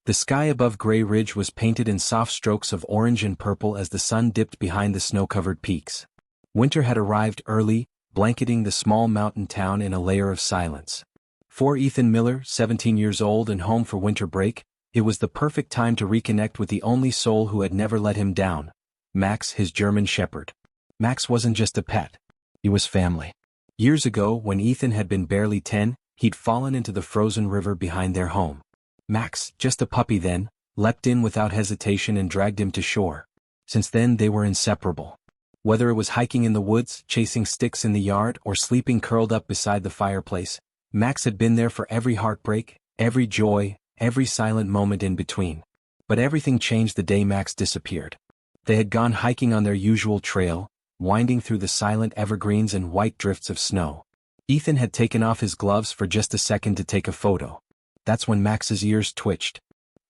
The sky above Gray Ridge was painted in soft strokes of orange and purple as the sun dipped behind the snow-covered peaks. Winter had arrived early, blanketing the small mountain town in a layer of silence. For Ethan Miller, 17 years old and home for winter break, it was the perfect time to reconnect with the only soul who had never let him down, Max, his German shepherd. Max wasn't just a pet. He was family. Years ago, when Ethan had been barely 10, he'd fallen into the frozen river behind their home. Max, just a puppy then, leapt in without hesitation and dragged him to shore. Since then they were inseparable. Whether it was hiking in the woods, chasing sticks in the yard, or sleeping curled up beside the fireplace, Max had been there for every heartbreak, every joy, every silent moment in between. But everything changed the day Max disappeared. They had gone hiking on their usual trail, winding through the silent evergreens and white drifts of snow. Ethan had taken off his gloves for just a second to take a photo. That's when Max's ears twitched.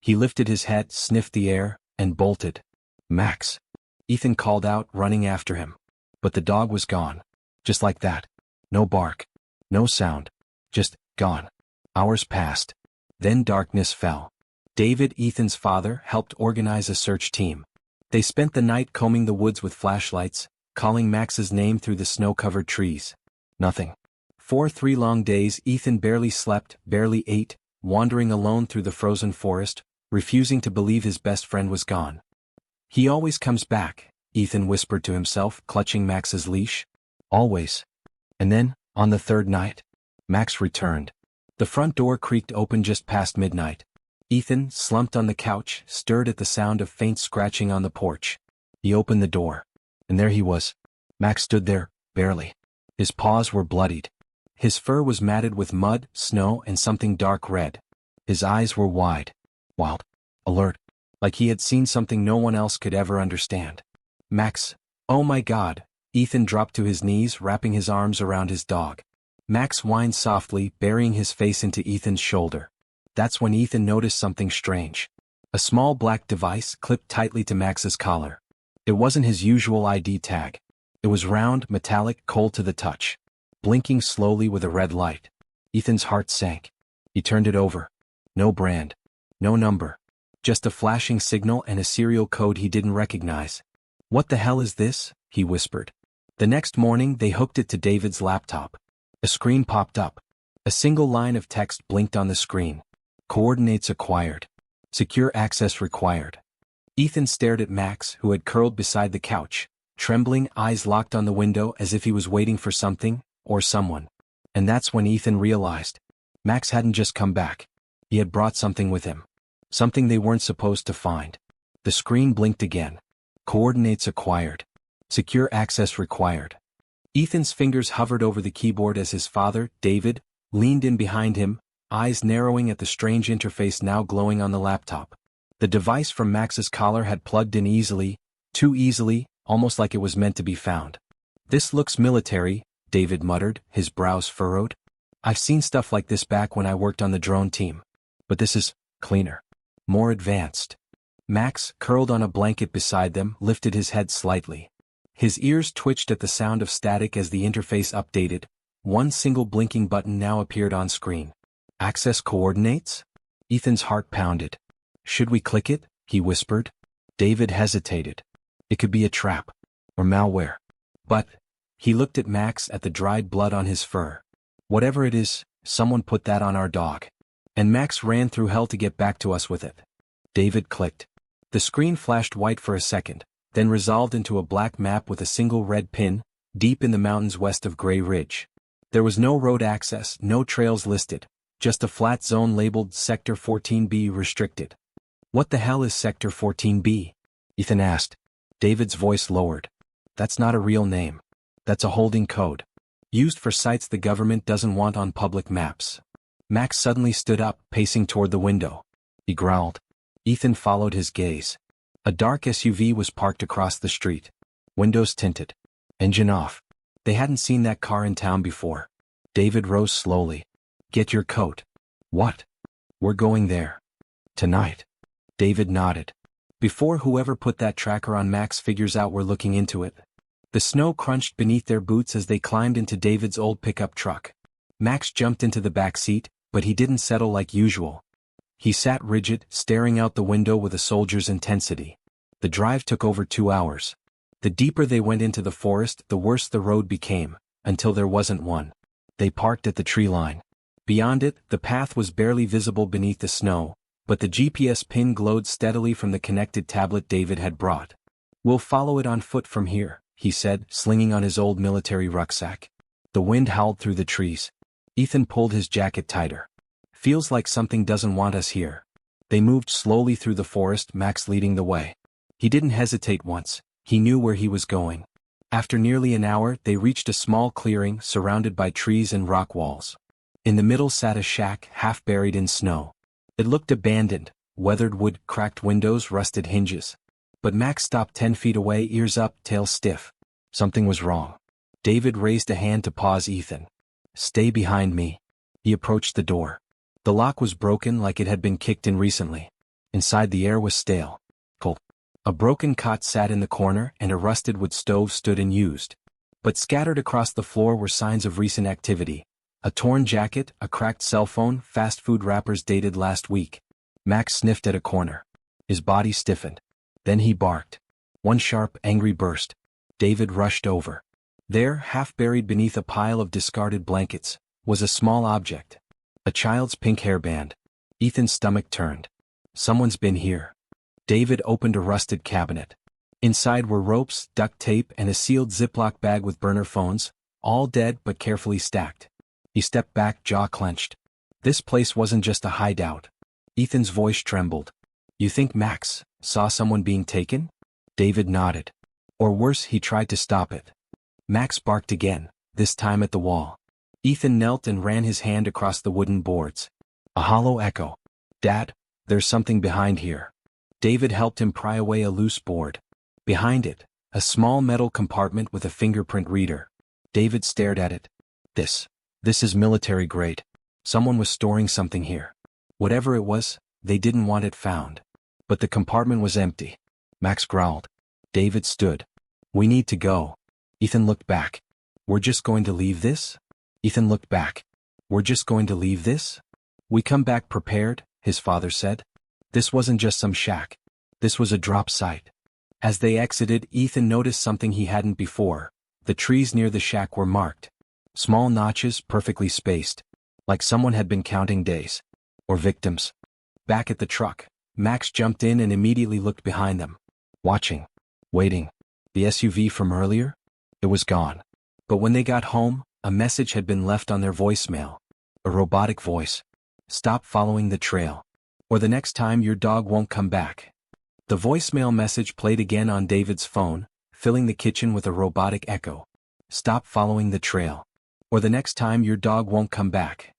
He lifted his head, sniffed the air, and bolted. "Max!" Ethan called out, running after him. But the dog was gone. Just like that. No bark. No sound. Just gone. Hours passed. Then darkness fell. David, Ethan's father, helped organize a search team. They spent the night combing the woods with flashlights, calling Max's name through the snow-covered trees. Nothing. For 3 long days Ethan barely slept, barely ate, wandering alone through the frozen forest, refusing to believe his best friend was gone. "He always comes back," Ethan whispered to himself, clutching Max's leash. "Always." And then, on the 3rd night, Max returned. The front door creaked open just past midnight. Ethan, slumped on the couch, stirred at the sound of faint scratching on the porch. He opened the door. And there he was. Max stood there, barely. His paws were bloodied. His fur was matted with mud, snow, and something dark red. His eyes were wide, wild, alert, like he had seen something no one else could ever understand. "Max, oh my God!" Ethan dropped to his knees, wrapping his arms around his dog. Max whined softly, burying his face into Ethan's shoulder. That's when Ethan noticed something strange. A small black device clipped tightly to Max's collar. It wasn't his usual ID tag. It was round, metallic, cold to the touch, blinking slowly with a red light. Ethan's heart sank. He turned it over. No brand. No number. Just a flashing signal and a serial code he didn't recognize. "What the hell is this?" he whispered. The next morning they hooked it to David's laptop. A screen popped up. A single line of text blinked on the screen. "Coordinates acquired. Secure access required." Ethan stared at Max, who had curled beside the couch, trembling, eyes locked on the window as if he was waiting for something, or someone. And that's when Ethan realized. Max hadn't just come back. He had brought something with him. Something they weren't supposed to find. The screen blinked again. "Coordinates acquired. Secure access required." Ethan's fingers hovered over the keyboard as his father, David, leaned in behind him, eyes narrowing at the strange interface now glowing on the laptop. The device from Max's collar had plugged in easily, too easily, almost like it was meant to be found. "This looks military," David muttered, his brows furrowed. "I've seen stuff like this back when I worked on the drone team. But this is cleaner. More advanced." Max, curled on a blanket beside them, lifted his head slightly. His ears twitched at the sound of static as the interface updated. One single blinking button now appeared on screen. "Access coordinates?" Ethan's heart pounded. "Should we click it?" he whispered. David hesitated. It could be a trap. Or malware. But he looked at Max, at the dried blood on his fur. "Whatever it is, someone put that on our dog. And Max ran through hell to get back to us with it." David clicked. The screen flashed white for a second, then resolved into a black map with a single red pin, deep in the mountains west of Gray Ridge. There was no road access, no trails listed, just a flat zone labeled Sector 14B restricted. "What the hell is Sector 14B?" Ethan asked. David's voice lowered. "That's not a real name. That's a holding code. Used for sites the government doesn't want on public maps." Max suddenly stood up, pacing toward the window. He growled. Ethan followed his gaze. A dark SUV was parked across the street. Windows tinted. Engine off. They hadn't seen that car in town before. David rose slowly. "Get your coat." "What?" "We're going there. Tonight." David nodded. "Before whoever put that tracker on Max figures out we're looking into it." The snow crunched beneath their boots as they climbed into David's old pickup truck. Max jumped into the back seat, but he didn't settle like usual. He sat rigid, staring out the window with a soldier's intensity. The drive took over 2 hours. The deeper they went into the forest, the worse the road became, until there wasn't one. They parked at the tree line. Beyond it, the path was barely visible beneath the snow, but the GPS pin glowed steadily from the connected tablet David had brought. "We'll follow it on foot from here," he said, slinging on his old military rucksack. The wind howled through the trees. Ethan pulled his jacket tighter. "Feels like something doesn't want us here." They moved slowly through the forest, Max leading the way. He didn't hesitate once. He knew where he was going. After nearly an hour, they reached a small clearing surrounded by trees and rock walls. In the middle sat a shack, half buried in snow. It looked abandoned, weathered wood, cracked windows, rusted hinges. But Max stopped 10 feet away, ears up, tail stiff. Something was wrong. David raised a hand to pause Ethan. "Stay behind me." He approached the door. The lock was broken, like it had been kicked in recently. Inside, the air was stale. Cold. A broken cot sat in the corner, and a rusted wood stove stood unused. But scattered across the floor were signs of recent activity. A torn jacket, a cracked cell phone, fast food wrappers dated last week. Max sniffed at a corner. His body stiffened. Then he barked. One sharp, angry burst. David rushed over. There, half buried beneath a pile of discarded blankets, was a small object. A child's pink hairband. Ethan's stomach turned. Someone's been here. David opened a rusted cabinet. Inside were ropes, duct tape, and a sealed Ziploc bag with burner phones, all dead but carefully stacked. He stepped back, jaw clenched. This place wasn't just a hideout. Ethan's voice trembled. "You think Max saw someone being taken?" David nodded. "Or worse, he tried to stop it." Max barked again, this time at the wall. Ethan knelt and ran his hand across the wooden boards. A hollow echo. "Dad, there's something behind here." David helped him pry away a loose board. Behind it, a small metal compartment with a fingerprint reader. David stared at it. This is military grade. Someone was storing something here. Whatever it was, they didn't want it found. But the compartment was empty. Max growled. David stood. "We need to go." Ethan looked back. "We're just going to leave this?" Ethan looked back. "We're just going to leave this?" "We come back prepared," his father said. This wasn't just some shack. This was a drop site. As they exited, Ethan noticed something he hadn't before. The trees near the shack were marked. Small notches, perfectly spaced. Like someone had been counting days. Or victims. Back at the truck, Max jumped in and immediately looked behind them. Watching. Waiting. The SUV from earlier? It was gone. But when they got home, a message had been left on their voicemail. A robotic voice. "Stop following the trail. Or the next time your dog won't come back." The voicemail message played again on David's phone, filling the kitchen with a robotic echo. "Stop following the trail. Or the next time your dog won't come back."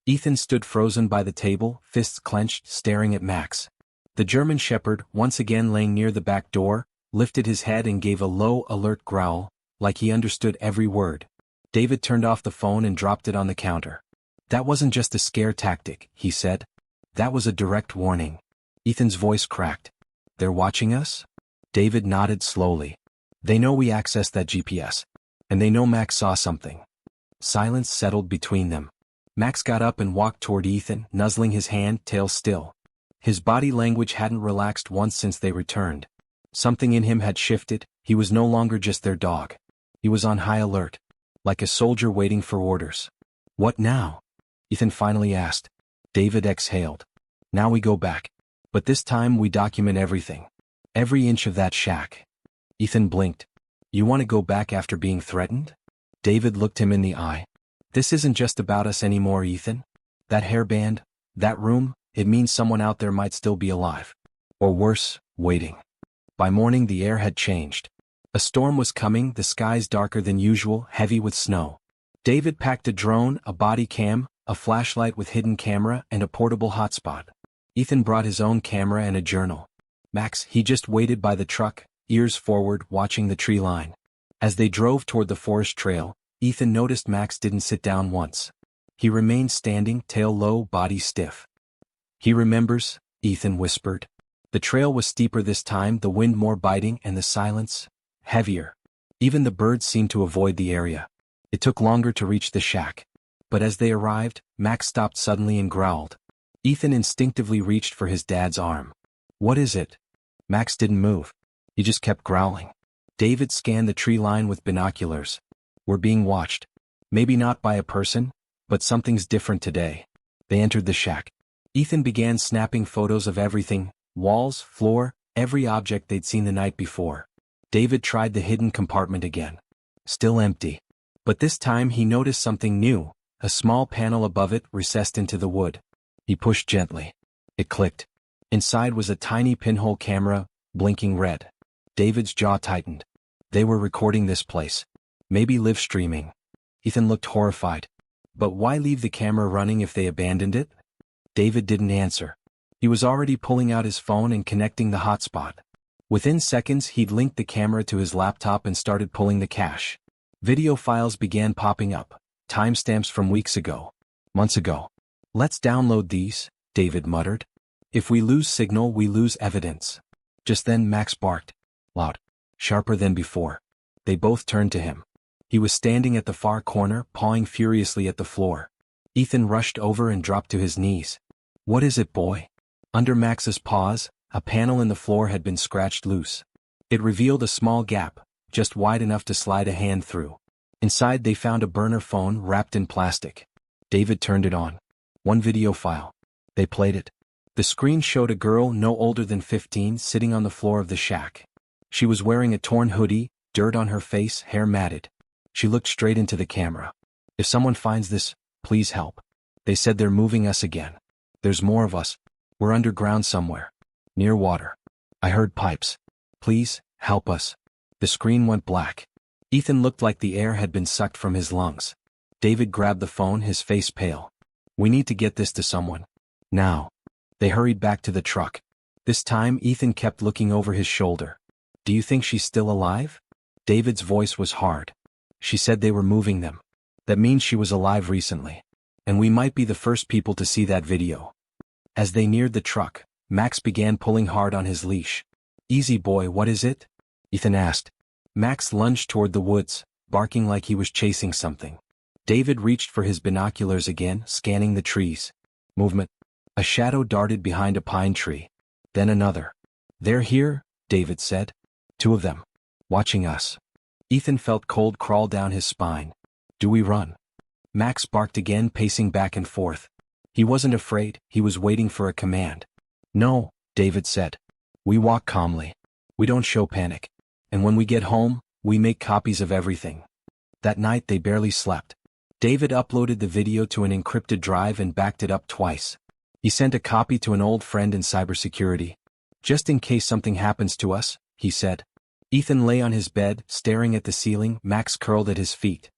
Ethan stood frozen by the table, fists clenched, staring at Max. The German Shepherd, once again laying near the back door, lifted his head and gave a low, alert growl, like he understood every word. David turned off the phone and dropped it on the counter. "That wasn't just a scare tactic," he said. "That was a direct warning." Ethan's voice cracked. "They're watching us?" David nodded slowly. "They know we accessed that GPS. And they know Max saw something." Silence settled between them. Max got up and walked toward Ethan, nuzzling his hand, tail still. His body language hadn't relaxed once since they returned. Something in him had shifted. He was no longer just their dog. He was on high alert. Like a soldier waiting for orders. "What now?" Ethan finally asked. David exhaled. "Now we go back. But this time we document everything. Every inch of that shack." Ethan blinked. "You want to go back after being threatened?" David looked him in the eye. "This isn't just about us anymore, Ethan. That hairband, that room, it means someone out there might still be alive. Or worse, waiting." By morning the air had changed. A storm was coming, the skies darker than usual, heavy with snow. David packed a drone, a body cam, a flashlight with hidden camera, and a portable hotspot. Ethan brought his own camera and a journal. Max, he just waited by the truck, ears forward, watching the tree line. As they drove toward the forest trail, Ethan noticed Max didn't sit down once. He remained standing, tail low, body stiff. "He remembers," Ethan whispered. The trail was steeper this time, the wind more biting, and the silence heavier. Even the birds seemed to avoid the area. It took longer to reach the shack. But as they arrived, Max stopped suddenly and growled. Ethan instinctively reached for his dad's arm. "What is it?" Max didn't move. He just kept growling. David scanned the tree line with binoculars. "We're being watched. Maybe not by a person, but something's different today." They entered the shack. Ethan began snapping photos of everything: walls, floor, every object they'd seen the night before. David tried the hidden compartment again. Still empty. But this time he noticed something new, a small panel above it recessed into the wood. He pushed gently. It clicked. Inside was a tiny pinhole camera, blinking red. David's jaw tightened. They were recording this place. Maybe live streaming. Ethan looked horrified. But why leave the camera running if they abandoned it? David didn't answer. He was already pulling out his phone and connecting the hotspot. Within seconds he'd linked the camera to his laptop and started pulling the cache. Video files began popping up. Timestamps from weeks ago. Months ago. "Let's download these," David muttered. "If we lose signal, we lose evidence." Just then Max barked. Loud. Sharper than before. They both turned to him. He was standing at the far corner, pawing furiously at the floor. Ethan rushed over and dropped to his knees. "What is it, boy?" Under Max's paws, a panel in the floor had been scratched loose. It revealed a small gap, just wide enough to slide a hand through. Inside they found a burner phone wrapped in plastic. David turned it on. One video file. They played it. The screen showed a girl no older than 15 sitting on the floor of the shack. She was wearing a torn hoodie, dirt on her face, hair matted. She looked straight into the camera. "If someone finds this, please help. They said they're moving us again. There's more of us. We're underground somewhere. Near water. I heard pipes. Please, help us." The screen went black. Ethan looked like the air had been sucked from his lungs. David grabbed the phone, his face pale. "We need to get this to someone. Now." They hurried back to the truck. This time Ethan kept looking over his shoulder. "Do you think she's still alive?" David's voice was hard. "She said they were moving them. That means she was alive recently. And we might be the first people to see that video." As they neared the truck, Max began pulling hard on his leash. "Easy, boy, what is it?" Ethan asked. Max lunged toward the woods, barking like he was chasing something. David reached for his binoculars again, scanning the trees. Movement. A shadow darted behind a pine tree. Then another. "They're here," David said. "Two of them. Watching us." Ethan felt cold crawl down his spine. "Do we run?" Max barked again, pacing back and forth. He wasn't afraid, he was waiting for a command. "No," David said. "We walk calmly. We don't show panic. And when we get home, we make copies of everything." That night they barely slept. David uploaded the video to an encrypted drive and backed it up twice. He sent a copy to an old friend in cybersecurity. "Just in case something happens to us," he said. Ethan lay on his bed, staring at the ceiling. Max curled at his feet.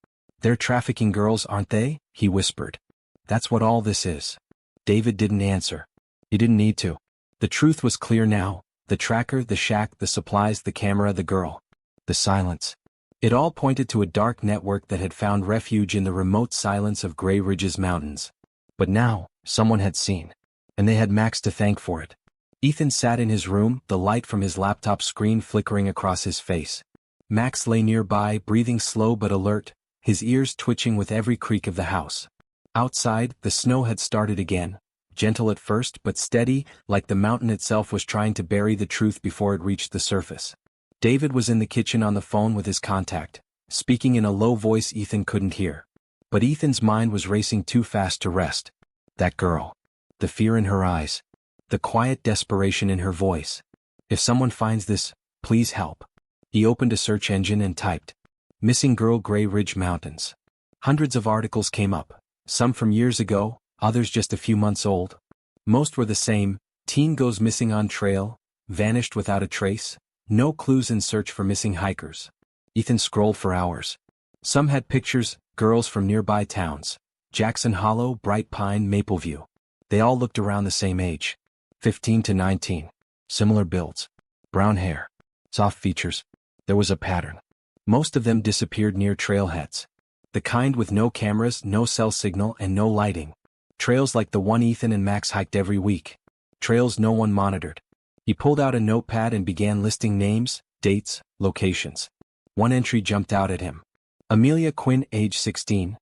"They're trafficking girls, aren't they?" he whispered. "That's what all this is." David didn't answer. He didn't need to. The truth was clear now. The tracker, the shack, the supplies, the camera, the girl. The silence. It all pointed to a dark network that had found refuge in the remote silence of Grey Ridge's mountains. But now, someone had seen. And they had Max to thank for it. Ethan sat in his room, the light from his laptop screen flickering across his face. Max lay nearby, breathing slow but alert, his ears twitching with every creak of the house. Outside, the snow had started again, gentle at first but steady, like the mountain itself was trying to bury the truth before it reached the surface. David was in the kitchen on the phone with his contact, speaking in a low voice Ethan couldn't hear. But Ethan's mind was racing too fast to rest. That girl. The fear in her eyes. The quiet desperation in her voice. "If someone finds this, please help." He opened a search engine and typed, "Missing Girl, Grey Ridge Mountains." Hundreds of articles came up, some from years ago, others just a few months old. Most were the same: teen goes missing on trail, vanished without a trace, no clues in search for missing hikers. Ethan scrolled for hours. Some had pictures, girls from nearby towns: Jackson Hollow, Bright Pine, Mapleview. They all looked around the same age. 15 to 19. Similar builds. Brown hair. Soft features. There was a pattern. Most of them disappeared near trailheads. The kind with no cameras, no cell signal, and no lighting. Trails like the one Ethan and Max hiked every week. Trails no one monitored. He pulled out a notepad and began listing names, dates, locations. One entry jumped out at him. Amelia Quinn, age 16.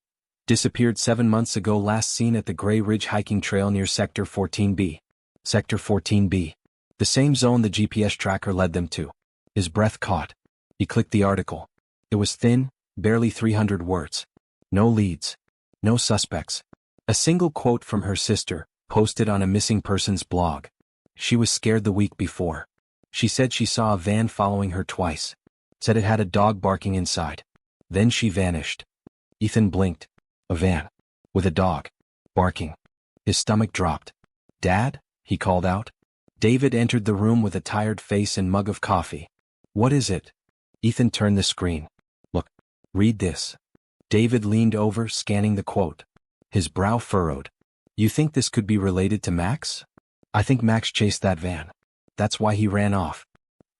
Disappeared 7 months ago, last seen at the Gray Ridge hiking trail near Sector 14B. Sector 14B. The same zone the GPS tracker led them to. His breath caught. He clicked the article. It was thin, barely 300 words. No leads. No suspects. A single quote from her sister, posted on a missing persons blog. She was scared the week before. She said she saw a van following her twice. Said it had a dog barking inside. Then she vanished. Ethan blinked. A van. With a dog. Barking. His stomach dropped. "Dad?" he called out. David entered the room with a tired face and mug of coffee. "What is it?" Ethan turned the screen. "Look. Read this." David leaned over, scanning the quote. His brow furrowed. "You think this could be related to Max?" "I think Max chased that van. That's why he ran off."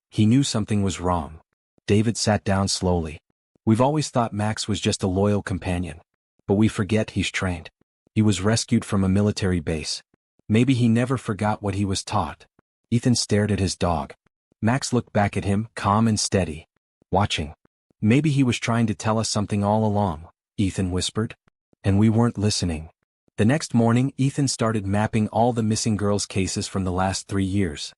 He knew something was wrong. David sat down slowly. "We've always thought Max was just a loyal companion. But we forget he's trained. He was rescued from a military base. Maybe he never forgot what he was taught." Ethan stared at his dog. Max looked back at him, calm and steady. Watching. "Maybe he was trying to tell us something all along," Ethan whispered. "And we weren't listening." The next morning, Ethan started mapping all the missing girls' cases from the last 3 years.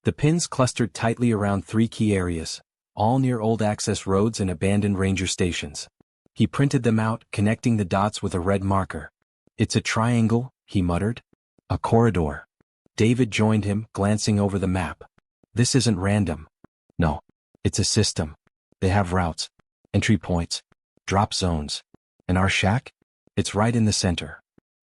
The pins clustered tightly around 3 key areas, all near old access roads and abandoned ranger stations. He printed them out, connecting the dots with a red marker. "It's a triangle," he muttered. "A corridor." David joined him, glancing over the map. "This isn't random. No. It's a system. They have routes, entry points, drop zones. And our shack? It's right in the center."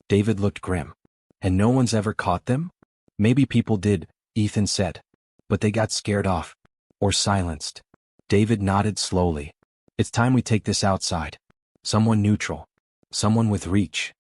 David looked grim. "And no one's ever caught them?" "Maybe people did," Ethan said. "But they got scared off. Or silenced." David nodded slowly. "It's time we take this outside. Someone neutral. Someone with reach."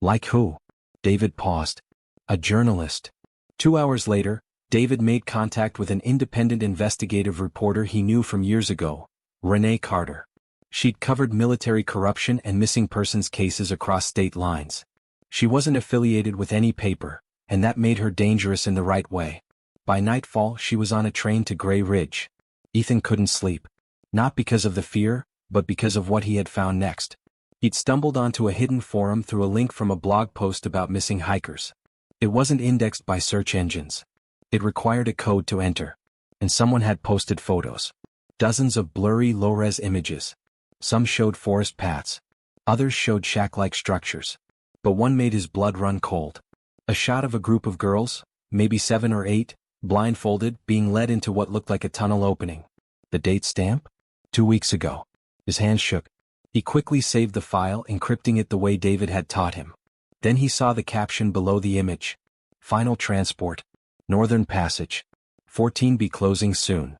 "Like who?" David paused. "A journalist." 2 hours later, David made contact with an independent investigative reporter he knew from years ago, Renee Carter. She'd covered military corruption and missing persons cases across state lines. She wasn't affiliated with any paper, and that made her dangerous in the right way. By nightfall, she was on a train to Gray Ridge. Ethan couldn't sleep. Not because of the fear, but because of what he had found next. He'd stumbled onto a hidden forum through a link from a blog post about missing hikers. It wasn't indexed by search engines. It required a code to enter. And someone had posted photos. Dozens of blurry low-res images. Some showed forest paths. Others showed shack-like structures. But one made his blood run cold. A shot of a group of girls, maybe 7 or 8, blindfolded, being led into what looked like a tunnel opening. The date stamp? 2 weeks ago. His hands shook. He quickly saved the file, encrypting it the way David had taught him. Then he saw the caption below the image. "Final transport. Northern Passage. 14B closing soon."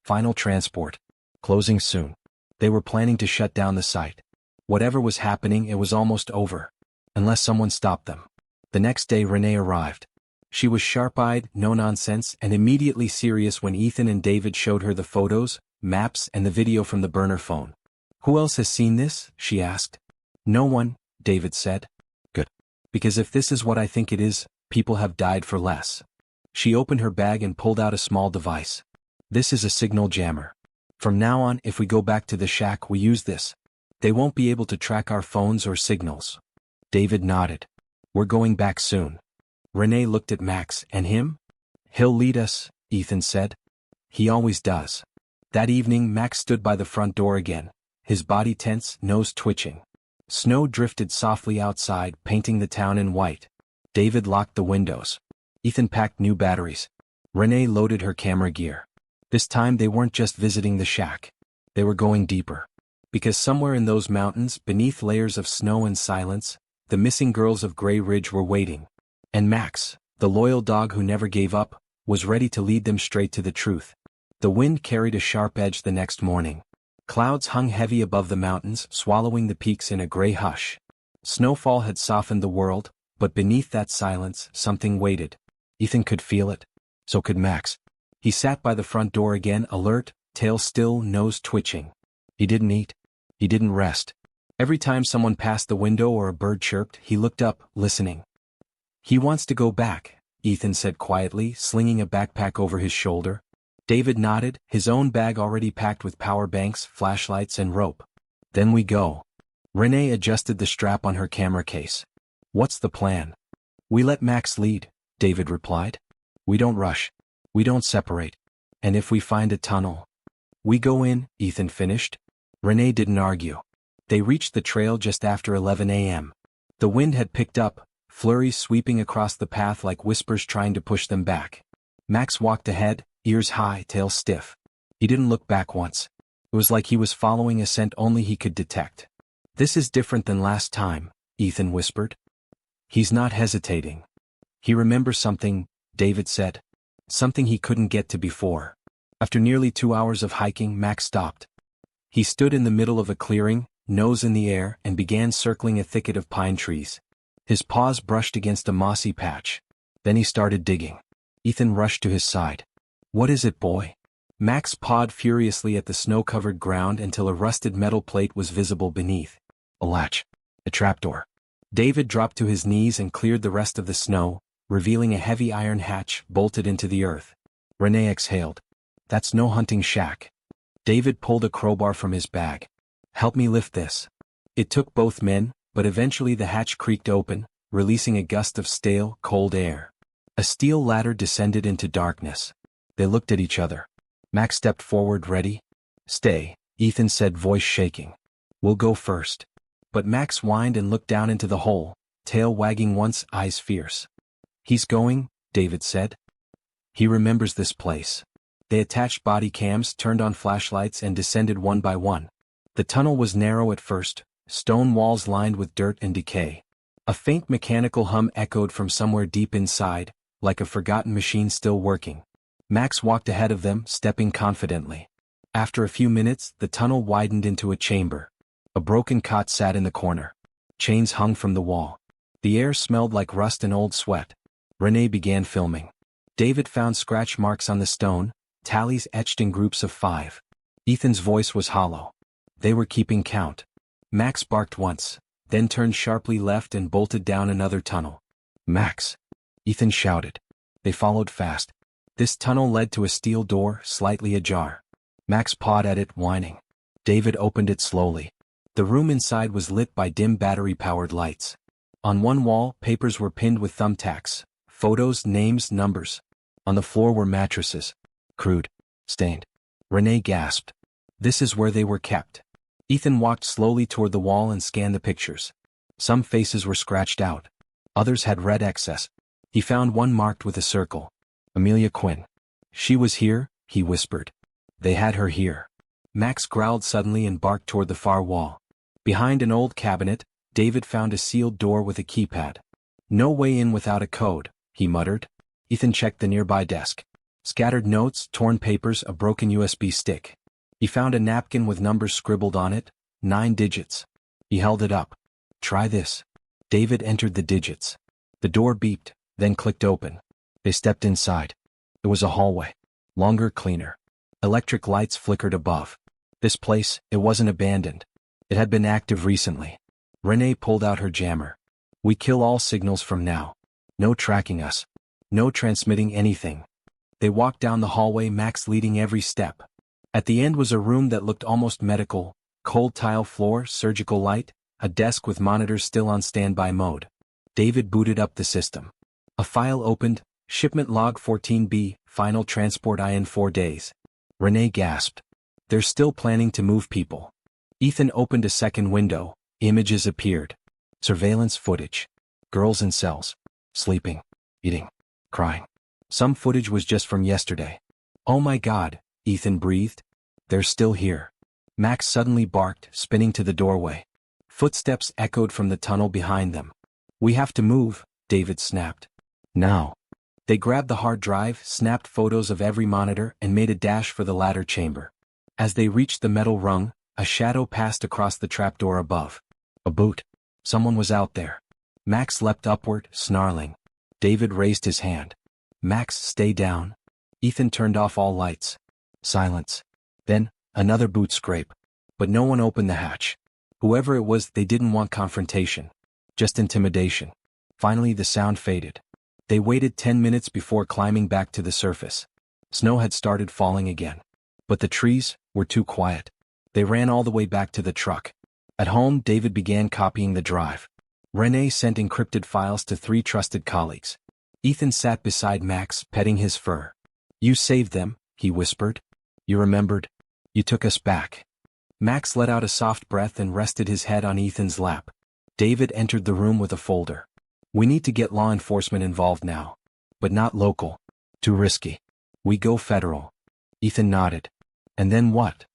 Final transport. Closing soon. They were planning to shut down the site. Whatever was happening, it was almost over. Unless someone stopped them. The next day Renee arrived. She was sharp-eyed, no nonsense, and immediately serious when Ethan and David showed her the photos, maps, and the video from the burner phone. "Who else has seen this?" she asked. "No one," David said. "Good. Because if this is what I think it is, people have died for less." She opened her bag and pulled out a small device. "This is a signal jammer. From now on, if we go back to the shack, we use this. They won't be able to track our phones or signals." David nodded. "We're going back soon." Renee looked at Max. "And him?" "He'll lead us," Ethan said. "He always does." That evening Max stood by the front door again, his body tense, nose twitching. Snow drifted softly outside, painting the town in white. David locked the windows. Ethan packed new batteries. Renee loaded her camera gear. This time they weren't just visiting the shack. They were going deeper. Because somewhere in those mountains, beneath layers of snow and silence, the missing girls of Gray Ridge were waiting. And Max, the loyal dog who never gave up, was ready to lead them straight to the truth. The wind carried a sharp edge the next morning. Clouds hung heavy above the mountains, swallowing the peaks in a gray hush. Snowfall had softened the world, but beneath that silence, something waited. Ethan could feel it. So could Max. He sat by the front door again, alert, tail still, nose twitching. He didn't eat. He didn't rest. Every time someone passed the window or a bird chirped, he looked up, listening. "He wants to go back," Ethan said quietly, slinging a backpack over his shoulder. David nodded, his own bag already packed with power banks, flashlights, and rope. "Then we go." Renee adjusted the strap on her camera case. What's the plan? We let Max lead, David replied. We don't rush. We don't separate. And if we find a tunnel, we go in, Ethan finished. Renee didn't argue. They reached the trail just after 11 a.m. The wind had picked up, flurries sweeping across the path like whispers trying to push them back. Max walked ahead, ears high, tail stiff. He didn't look back once. It was like he was following a scent only he could detect. This is different than last time, Ethan whispered. He's not hesitating. He remembers something, David said. Something he couldn't get to before. After nearly 2 hours of hiking, Max stopped. He stood in the middle of a clearing, nose in the air, and began circling a thicket of pine trees. His paws brushed against a mossy patch. Then he started digging. Ethan rushed to his side. What is it, boy? Max pawed furiously at the snow-covered ground until a rusted metal plate was visible beneath. A latch. A trapdoor. David dropped to his knees and cleared the rest of the snow, revealing a heavy iron hatch bolted into the earth. Renee exhaled. That's no hunting shack. David pulled a crowbar from his bag. Help me lift this. It took both men, but eventually the hatch creaked open, releasing a gust of stale, cold air. A steel ladder descended into darkness. They looked at each other. Max stepped forward, ready. Stay, Ethan said, voice shaking. We'll go first. But Max whined and looked down into the hole, tail wagging once, eyes fierce. He's going, David said. He remembers this place. They attached body cams, turned on flashlights, and descended one by one. The tunnel was narrow at first, stone walls lined with dirt and decay. A faint mechanical hum echoed from somewhere deep inside, like a forgotten machine still working. Max walked ahead of them, stepping confidently. After a few minutes, the tunnel widened into a chamber. A broken cot sat in the corner. Chains hung from the wall. The air smelled like rust and old sweat. Renee began filming. David found scratch marks on the stone, tallies etched in groups of 5. Ethan's voice was hollow. They were keeping count. Max barked once, then turned sharply left and bolted down another tunnel. Max! Ethan shouted. They followed fast. This tunnel led to a steel door, slightly ajar. Max pawed at it, whining. David opened it slowly. The room inside was lit by dim battery-powered lights. On one wall, papers were pinned with thumbtacks. Photos, names, numbers. On the floor were mattresses. Crude. Stained. Renee gasped. This is where they were kept. Ethan walked slowly toward the wall and scanned the pictures. Some faces were scratched out. Others had red excess. He found one marked with a circle. Amelia Quinn. She was here, he whispered. They had her here. Max growled suddenly and barked toward the far wall. Behind an old cabinet, David found a sealed door with a keypad. No way in without a code, he muttered. Ethan checked the nearby desk. Scattered notes, torn papers, a broken USB stick. He found a napkin with numbers scribbled on it, 9 digits. He held it up. Try this. David entered the digits. The door beeped, then clicked open. They stepped inside. It was a hallway. Longer, cleaner. Electric lights flickered above. This place, it wasn't abandoned. It had been active recently. Renee pulled out her jammer. We kill all signals from now. No tracking us. No transmitting anything. They walked down the hallway, Max leading every step. At the end was a room that looked almost medical, cold tile floor, surgical light, a desk with monitors still on standby mode. David booted up the system. A file opened, shipment log 14B, final transport in 4 days. Renee gasped. They're still planning to move people. Ethan opened a second window, images appeared. Surveillance footage. Girls in cells. Sleeping. Eating. Crying. Some footage was just from yesterday. Oh my God, Ethan breathed. They're still here. Max suddenly barked, spinning to the doorway. Footsteps echoed from the tunnel behind them. We have to move, David snapped. Now. They grabbed the hard drive, snapped photos of every monitor, and made a dash for the ladder chamber. As they reached the metal rung, a shadow passed across the trapdoor above. A boot. Someone was out there. Max leapt upward, snarling. David raised his hand. Max, stay down. Ethan turned off all lights. Silence. Then, another boot scrape. But no one opened the hatch. Whoever it was, they didn't want confrontation. Just intimidation. Finally, the sound faded. They waited 10 minutes before climbing back to the surface. Snow had started falling again. But the trees were too quiet. They ran all the way back to the truck. At home, David began copying the drive. Renee sent encrypted files to 3 trusted colleagues. Ethan sat beside Max, petting his fur. "You saved them," he whispered. "You remembered? You took us back." Max let out a soft breath and rested his head on Ethan's lap. David entered the room with a folder. "We need to get law enforcement involved now. But not local. Too risky. We go federal." Ethan nodded. "And then what?"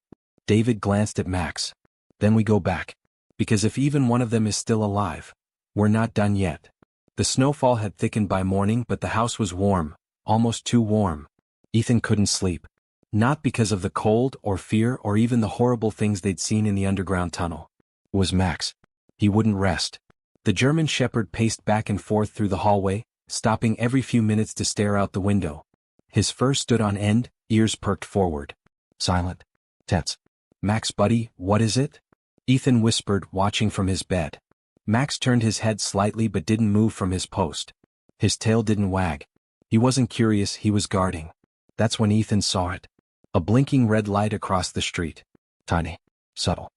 David glanced at Max. "Then we go back. Because if even one of them is still alive, we're not done yet." The snowfall had thickened by morning, but the house was warm, almost too warm. Ethan couldn't sleep. Not because of the cold or fear or even the horrible things they'd seen in the underground tunnel. It was Max. He wouldn't rest. The German shepherd paced back and forth through the hallway, stopping every few minutes to stare out the window. His fur stood on end, ears perked forward. Silent. Tense. "Max, buddy, what is it?" Ethan whispered, watching from his bed. Max turned his head slightly but didn't move from his post. His tail didn't wag. He wasn't curious, he was guarding. That's when Ethan saw it. A blinking red light across the street. Tiny. Subtle.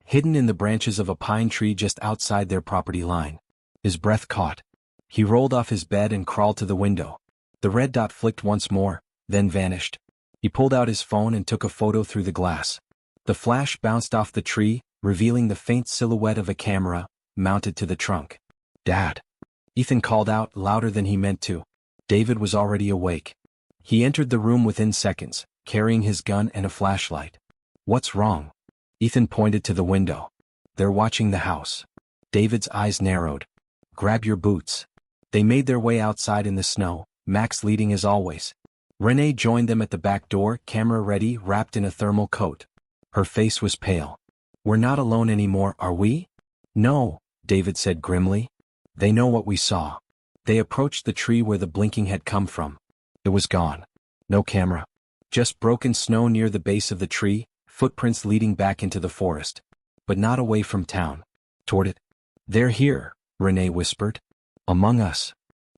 Hidden in the branches of a pine tree just outside their property line. His breath caught. He rolled off his bed and crawled to the window. The red dot flicked once more, then vanished. He pulled out his phone and took a photo through the glass. The flash bounced off the tree, revealing the faint silhouette of a camera, mounted to the trunk. "Dad!" Ethan called out, louder than he meant to. David was already awake. He entered the room within seconds, carrying his gun and a flashlight. "What's wrong?" Ethan pointed to the window. "They're watching the house." David's eyes narrowed. "Grab your boots." They made their way outside in the snow, Max leading as always. Renee joined them at the back door, camera ready, wrapped in a thermal coat. Her face was pale. "We're not alone anymore, are we?" "No," David said grimly. "They know what we saw." They approached the tree where the blinking had come from. It was gone. No camera. Just broken snow near the base of the tree, footprints leading back into the forest. But not away from town. Toward it. "They're here," Renee whispered. "Among us."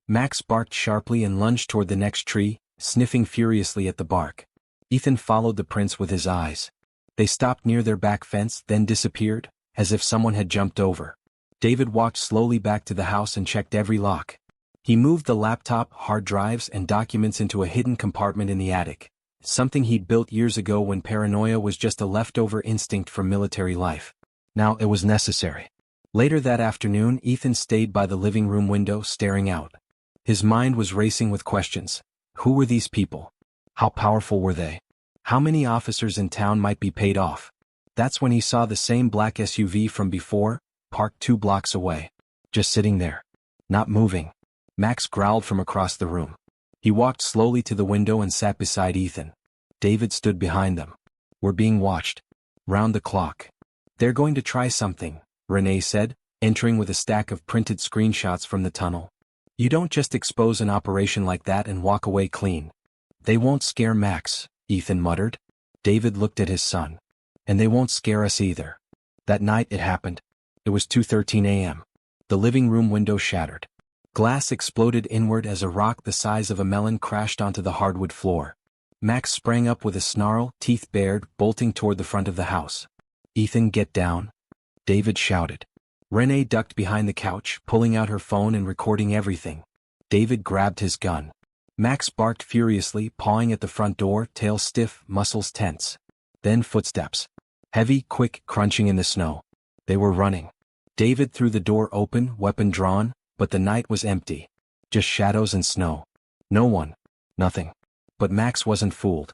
Max barked sharply and lunged toward the next tree, sniffing furiously at the bark. Ethan followed the prints with his eyes. They stopped near their back fence, then disappeared, as if someone had jumped over. David walked slowly back to the house and checked every lock. He moved the laptop, hard drives, and documents into a hidden compartment in the attic, something he'd built years ago when paranoia was just a leftover instinct from military life. Now it was necessary. Later that afternoon, Ethan stayed by the living room window, staring out. His mind was racing with questions. Who were these people? How powerful were they? How many officers in town might be paid off? That's when he saw the same black SUV from before, parked 2 blocks away. Just sitting there. Not moving. Max growled from across the room. He walked slowly to the window and sat beside Ethan. David stood behind them. "We're being watched. Round the clock." "They're going to try something," Renee said, entering with a stack of printed screenshots from the tunnel. "You don't just expose an operation like that and walk away clean." "They won't scare Max," Ethan muttered. David looked at his son. "And they won't scare us either." That night it happened. It was 2:13 a.m. The living room window shattered. Glass exploded inward as a rock the size of a melon crashed onto the hardwood floor. Max sprang up with a snarl, teeth bared, bolting toward the front of the house. "Ethan, get down," David shouted. Renee ducked behind the couch, pulling out her phone and recording everything. David grabbed his gun. Max barked furiously, pawing at the front door, tail stiff, muscles tense. Then footsteps. Heavy, quick, crunching in the snow. They were running. David threw the door open, weapon drawn, but the night was empty. Just shadows and snow. No one. Nothing. But Max wasn't fooled.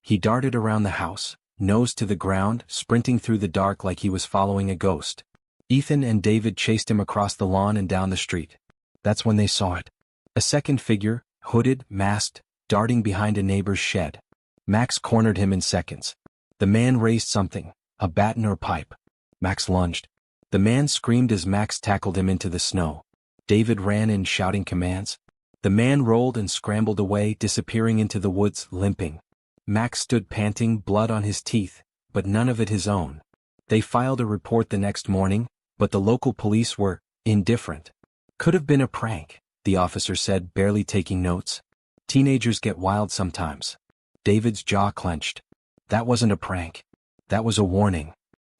He darted around the house, nose to the ground, sprinting through the dark like he was following a ghost. Ethan and David chased him across the lawn and down the street. That's when they saw it. A second figure, hooded, masked, darting behind a neighbor's shed. Max cornered him in seconds. The man raised something, a baton or pipe. Max lunged. The man screamed as Max tackled him into the snow. David ran in shouting commands. The man rolled and scrambled away, disappearing into the woods, limping. Max stood panting, blood on his teeth, but none of it his own. They filed a report the next morning, but the local police were indifferent. "Could have been a prank," the officer said, barely taking notes. "Teenagers get wild sometimes." David's jaw clenched. "That wasn't a prank. That was a warning."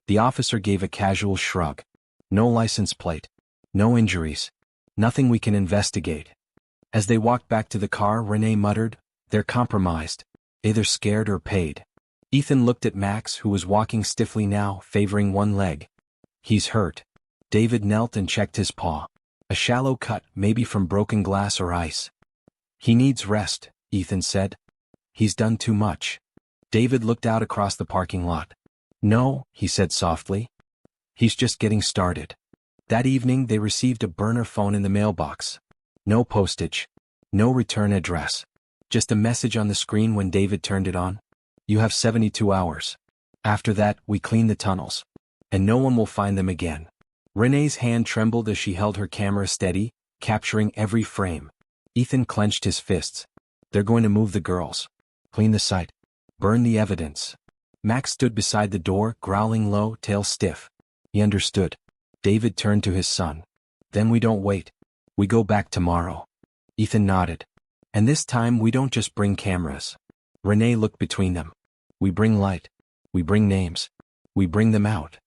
The officer gave a casual shrug. No license plate. No injuries. Nothing we can investigate. As they walked back to the car, Renee muttered, "They're compromised. Either scared or paid." Ethan looked at Max, who was walking stiffly now, favoring one leg. "He's hurt." David knelt and checked his paw. A shallow cut, maybe from broken glass or ice. "He needs rest," Ethan said. "He's done too much." David looked out across the parking lot. "No," he said softly. "He's just getting started." That evening they received a burner phone in the mailbox. No postage. No return address. Just a message on the screen when David turned it on. "You have 72 hours. After that, we clean the tunnels. And no one will find them again." Renee's hand trembled as she held her camera steady, capturing every frame. Ethan clenched his fists. "They're going to move the girls. Clean the site. Burn the evidence." Max stood beside the door, growling low, tail stiff. He understood. David turned to his son. "Then we don't wait. We go back tomorrow." Ethan nodded. "And this time we don't just bring cameras." Renee looked between them. "We bring light. We bring names. We bring them out."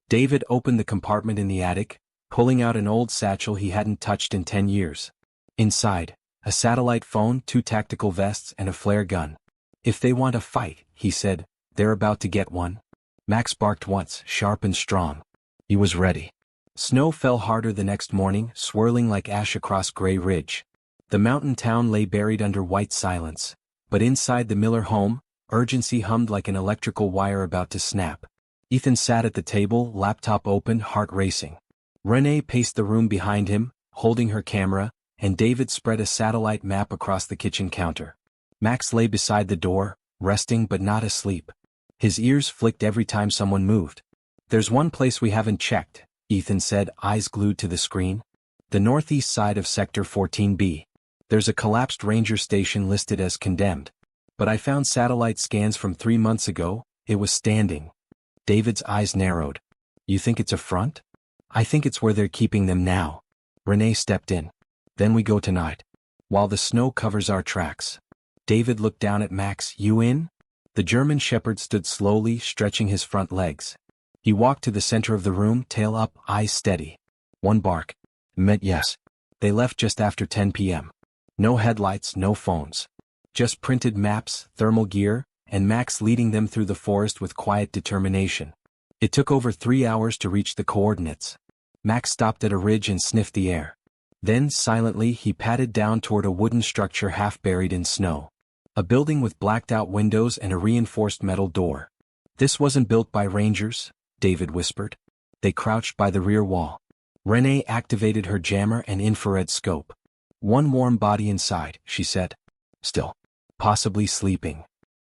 David opened the compartment in the attic, pulling out an old satchel he hadn't touched in 10 years. Inside, a satellite phone, 2 tactical vests, and a flare gun. "If they want a fight," he said, "they're about to get one." Max barked once, sharp and strong. He was ready. Snow fell harder the next morning, swirling like ash across Gray Ridge. The mountain town lay buried under white silence. But inside the Miller home, urgency hummed like an electrical wire about to snap. Ethan sat at the table, laptop open, heart racing. Renee paced the room behind him, holding her camera, and David spread a satellite map across the kitchen counter. Max lay beside the door, resting but not asleep. His ears flicked every time someone moved. "There's one place we haven't checked," Ethan said, eyes glued to the screen. "The northeast side of Sector 14B. There's a collapsed ranger station listed as condemned. But I found satellite scans from 3 months ago. It was standing." David's eyes narrowed. "You think it's a front?" "I think it's where they're keeping them now." Renee stepped in. "Then we go tonight. While the snow covers our tracks." David looked down at Max. "You in?" The German shepherd stood slowly, stretching his front legs. He walked to the center of the room, tail up, eyes steady. One bark. Meant yes. They left just after 10 p.m. No headlights, no phones. Just printed maps, thermal gear, and Max leading them through the forest with quiet determination. It took over 3 hours to reach the coordinates. Max stopped at a ridge and sniffed the air. Then, silently, he padded down toward a wooden structure half buried in snow. A building with blacked-out windows and a reinforced metal door. "This wasn't built by rangers," David whispered. They crouched by the rear wall. Renee activated her jammer and infrared scope. "One warm body inside," she said. "Still. Possibly sleeping."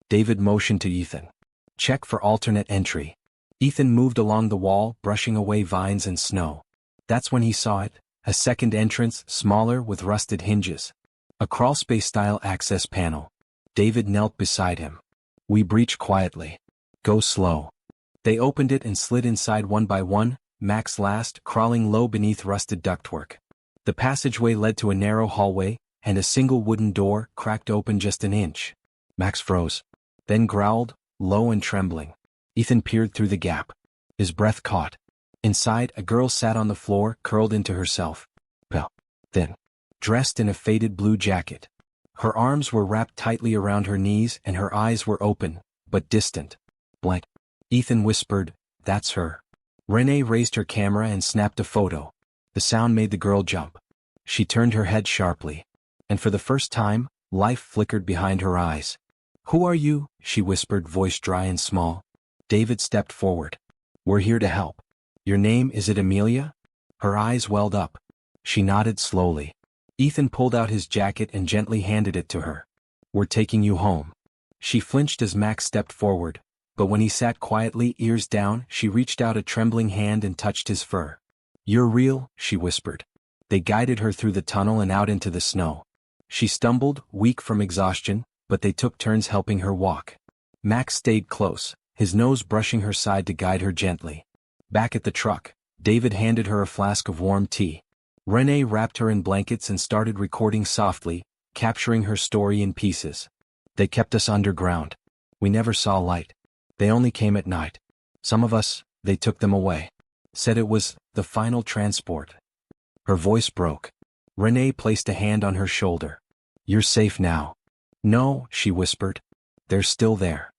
David motioned to Ethan. "Check for alternate entry." Ethan moved along the wall, brushing away vines and snow. That's when he saw it, a second entrance, smaller, with rusted hinges. A crawlspace-style access panel. David knelt beside him. "We breach quietly. Go slow." They opened it and slid inside one by one, Max last, crawling low beneath rusted ductwork. The passageway led to a narrow hallway, and a single wooden door, cracked open just an inch. Max froze. Then growled, low and trembling. Ethan peered through the gap. His breath caught. Inside, a girl sat on the floor, curled into herself. Pale. Thin. Dressed in a faded blue jacket. Her arms were wrapped tightly around her knees and her eyes were open, but distant. Blank. Ethan whispered, "That's her." Renee raised her camera and snapped a photo. The sound made the girl jump. She turned her head sharply. And for the first time, life flickered behind her eyes. "Who are you?" she whispered, voice dry and small. David stepped forward. "We're here to help." "Your name, is it Amelia?" Her eyes welled up. She nodded slowly. Ethan pulled out his jacket and gently handed it to her. "We're taking you home." She flinched as Max stepped forward, but when he sat quietly, ears down, she reached out a trembling hand and touched his fur. "You're real," she whispered. They guided her through the tunnel and out into the snow. She stumbled, weak from exhaustion, but they took turns helping her walk. Max stayed close, his nose brushing her side to guide her gently. Back at the truck, David handed her a flask of warm tea. Renee wrapped her in blankets and started recording softly, capturing her story in pieces. "They kept us underground. We never saw light. They only came at night. Some of us, They took them away. Said it was the final transport. Her voice broke. Renee placed a hand on her shoulder. You're safe now. No, she whispered. They're still there.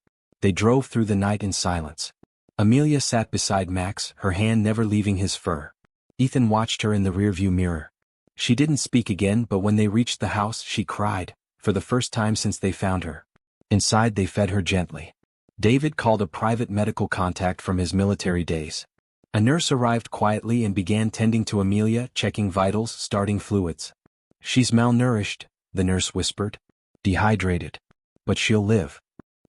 They drove through the night in silence. Amelia sat beside Max, her hand never leaving his fur. Ethan watched her in the rearview mirror. She didn't speak again, but when they reached the house, she cried, for the first time since they found her. Inside they fed her gently. David called a private medical contact from his military days. A nurse arrived quietly and began tending to Amelia, checking vitals, starting fluids. She's malnourished, the nurse whispered. Dehydrated. But she'll live.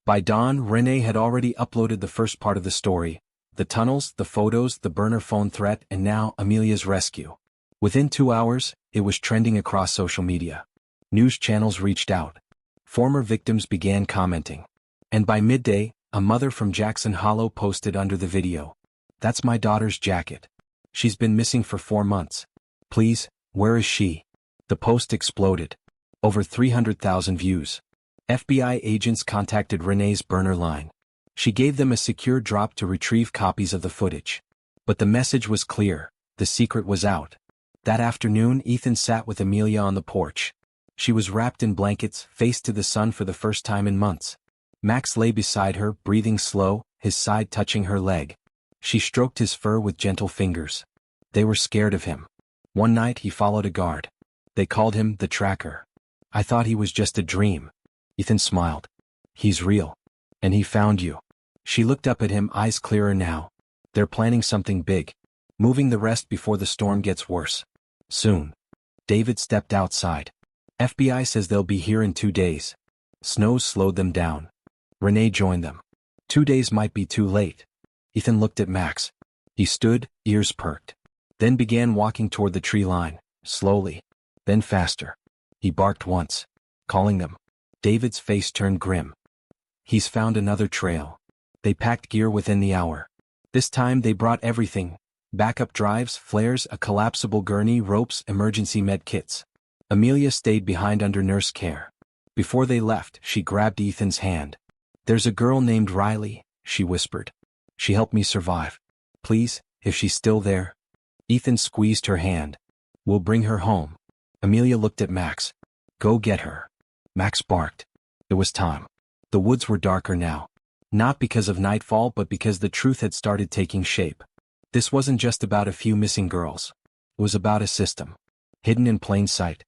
By dawn, Renee had already uploaded the first part of the story. The tunnels, the photos, the burner phone threat, and now Amelia's rescue. Within 2 hours, it was trending across social media. News channels reached out. Former victims began commenting. And by midday, a mother from Jackson Hollow posted under the video. That's my daughter's jacket. She's been missing for 4 months. Please, where is she? The post exploded. Over 300,000 views. FBI agents contacted Renee's burner line. She gave them a secure drop to retrieve copies of the footage. But the message was clear. The secret was out. That afternoon, Ethan sat with Amelia on the porch. She was wrapped in blankets, face to the sun for the first time in months. Max lay beside her, breathing slow, his side touching her leg. She stroked his fur with gentle fingers. They were scared of him. One night he followed a guard. They called him the Tracker. I thought he was just a dream. Ethan smiled. He's real. And he found you. She looked up at him, eyes clearer now. They're planning something big. Moving the rest before the storm gets worse. Soon. David stepped outside. FBI says they'll be here in 2 days. Snow slowed them down. Renee joined them. 2 days might be too late. Ethan looked at Max. He stood, ears perked. Then began walking toward the tree line, slowly. Then faster. He barked once, calling them. David's face turned grim. He's found another trail. They packed gear within the hour. This time they brought everything. Backup drives, flares, a collapsible gurney, ropes, emergency med kits. Amelia stayed behind under nurse care. Before they left, she grabbed Ethan's hand. There's a girl named Riley, she whispered. She helped me survive. Please, if she's still there. Ethan squeezed her hand. We'll bring her home. Amelia looked at Max. Go get her. Max barked. It was time. The woods were darker now. Not because of nightfall, but because the truth had started taking shape. This wasn't just about a few missing girls. It was about a system. Hidden in plain sight.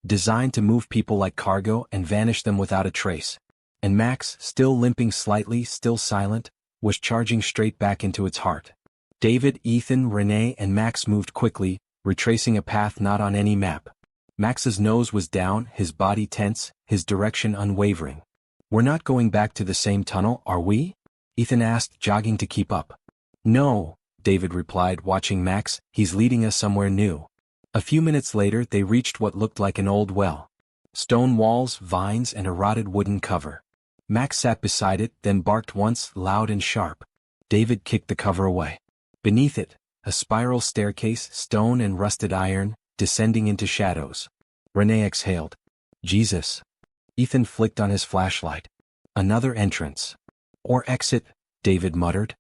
Designed to move people like cargo and vanish them without a trace. And Max, still limping slightly, still silent, was charging straight back into its heart. David, Ethan, Renee, and Max moved quickly, retracing a path not on any map. Max's nose was down, his body tense, his direction unwavering. We're not going back to the same tunnel, are we? Ethan asked, jogging to keep up. No, David replied, watching Max. He's leading us somewhere new. A few minutes later, they reached what looked like an old well. Stone walls, vines, and a rotted wooden cover. Max sat beside it, then barked once, loud and sharp. David kicked the cover away. Beneath it, a spiral staircase, stone and rusted iron, descending into shadows. Renee exhaled. Jesus. Ethan flicked on his flashlight. Another entrance. Or exit, David muttered.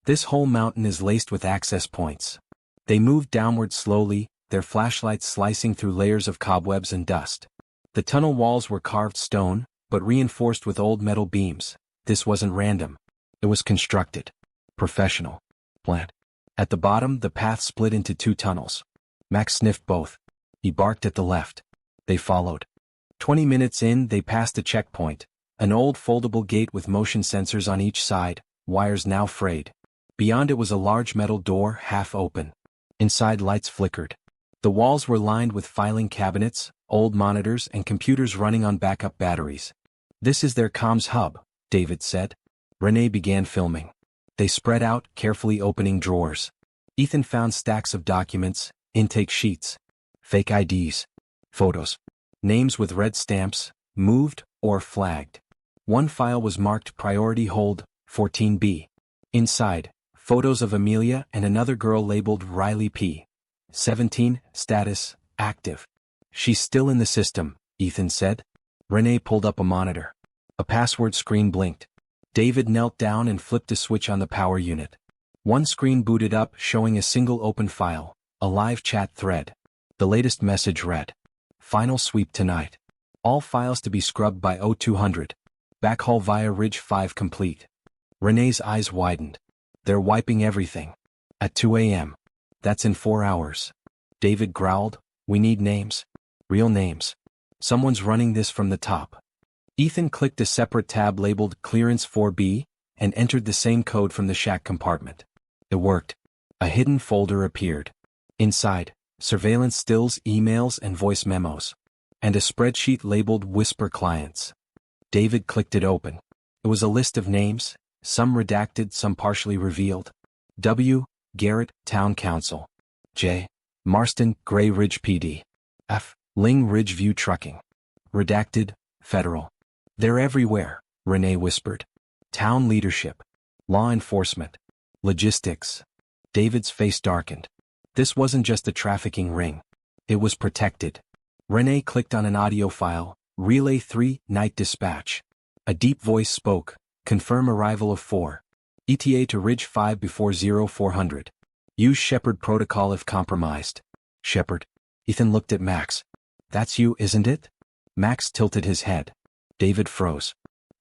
This whole mountain is laced with access points. They moved downward slowly, their flashlights slicing through layers of cobwebs and dust. The tunnel walls were carved stone, but reinforced with old metal beams. This wasn't random. It was constructed. Professional. Planned. At the bottom, the path split into 2 tunnels. Max sniffed both. He barked at the left. They followed. 20 minutes in, they passed a checkpoint, an old foldable gate with motion sensors on each side, wires now frayed. Beyond it was a large metal door, half open. Inside, lights flickered. The walls were lined with filing cabinets, old monitors, and computers running on backup batteries. This is their comms hub, David said. Renee began filming. They spread out, carefully opening drawers. Ethan found stacks of documents, intake sheets, fake IDs, photos, names with red stamps, moved or flagged. One file was marked Priority Hold, 14B. Inside, photos of Amelia and another girl labeled Riley P. 17, status, active. She's still in the system, Ethan said. Renee pulled up a monitor. A password screen blinked. David knelt down and flipped a switch on the power unit. One screen booted up showing a single open file, a live chat thread. The latest message read: "Final sweep tonight. All files to be scrubbed by 0200. Backhaul via Ridge 5 complete." Renee's eyes widened. "They're wiping everything. At 2 a.m. That's in 4 hours. David growled, "We need names. Real names. Someone's running this from the top." Ethan clicked a separate tab labeled Clearance 4B and entered the same code from the shack compartment. It worked. A hidden folder appeared. Inside, surveillance stills, emails, and voice memos. And a spreadsheet labeled Whisper Clients. David clicked it open. It was a list of names, some redacted, some partially revealed. W. Garrett, Town Council. J. Marston, Gray Ridge PD. F. Ling Ridge View Trucking. Redacted, Federal. "They're everywhere," Renee whispered. "Town leadership. Law enforcement. Logistics." David's face darkened. This wasn't just a trafficking ring. It was protected. Renee clicked on an audio file, Relay 3, Night Dispatch. A deep voice spoke, "Confirm arrival of 4. ETA to Ridge 5 before 0400. Use Shepard protocol if compromised." "Shepard?" Ethan looked at Max. "That's you, isn't it?" Max tilted his head. David froze.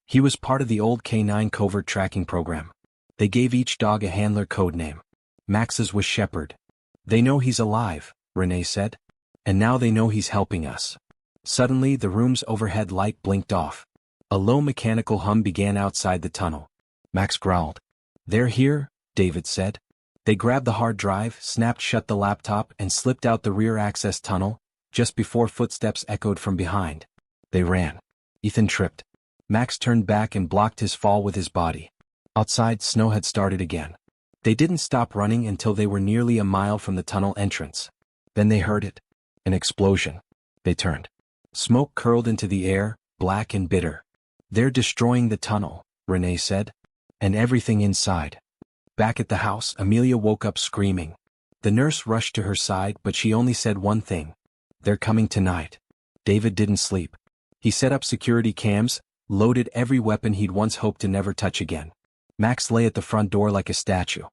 He was part of the old K9 covert tracking program. They gave each dog a handler code name. Max's was Shepard. "They know he's alive," Renee said. "And now they know he's helping us." Suddenly the room's overhead light blinked off. A low mechanical hum began outside the tunnel. Max growled. "They're here," David said. They grabbed the hard drive, snapped shut the laptop, and slipped out the rear access tunnel, just before footsteps echoed from behind. They ran. Ethan tripped. Max turned back and blocked his fall with his body. Outside, snow had started again. They didn't stop running until they were nearly a mile from the tunnel entrance. Then they heard it. An explosion. They turned. Smoke curled into the air, black and bitter. "They're destroying the tunnel," Renee said. "And everything inside." Back at the house, Amelia woke up screaming. The nurse rushed to her side, but she only said one thing: "They're coming tonight." David didn't sleep. He set up security cams, loaded every weapon he'd once hoped to never touch again. Max lay at the front door like a statue.